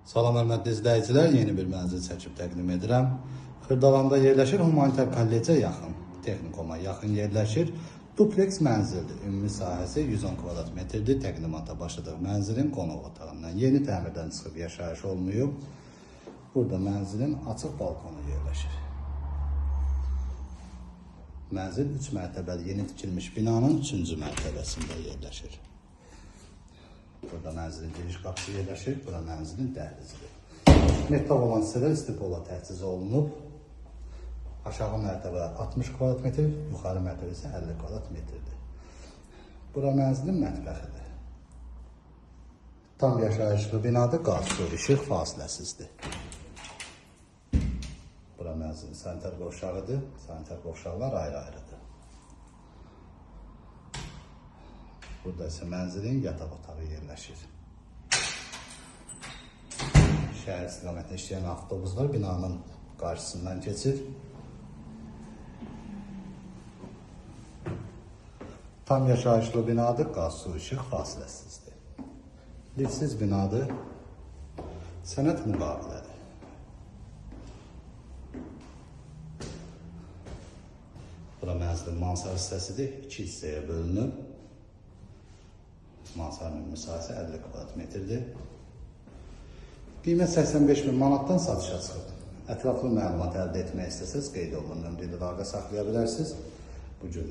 Salam hörmətli izləyicilər, yeni bir mənzil çəkib təqdim edirəm. Xırdalanda yerləşir, humanitar kollecə yaxın, texnikuma yaxın yerləşir. Dupleks mənzildir. Ümumi sahəsi 110 kvadrat metrdir. Təqdimata başladıq mənzilin qonaq otağından. Yeni təmirdən çıxıb yaşayış olmayıb. Burada mənzilin açıq balkonu yerləşir. Mənzil 3 mərtəbəli yeni tikilmiş binanın 3-cü mərtəbəsində yerləşir. Burada mənzilin giriş qapısı yerləşir, bura mənzilin dəhlizidir. Metal olan hissələr istipola təchiz olunub. Aşağı mərtəbə 60 kvadrat metr, yuxarı mərtəbə isə 50 kvadrat metrdir. Bura mənzilin mətbəxidir. Tam yaşayışlı binadır, qaz, su, işıq fasiləsizdir. Bura mənzilin sanitar qovşağıdır, sanitar qovşaqlar ayrı-ayrıdır. Burada isə mənzilin yataq otağı yerləşir. Şəhər istiqamətində işləyən avtobuslar binanın qarşısından keçir. Tam yaşayışlı binadır, qaz, su, işıq fasiləsizdir. Liftsiz binadır, sənət müqavilədir. Bura mənzilin mansar hissəsidir, 2 hissəyə bölünüb. Mansarın müsahisə 50 kvadrat metrdir. Qiymət 85.000 manatdan satışa çıxıb. Ətraflı məlumat əldə etmək istəsəz qeyd olunun nömrə ilə əlaqə saxlaya bilərsiniz. Bu cür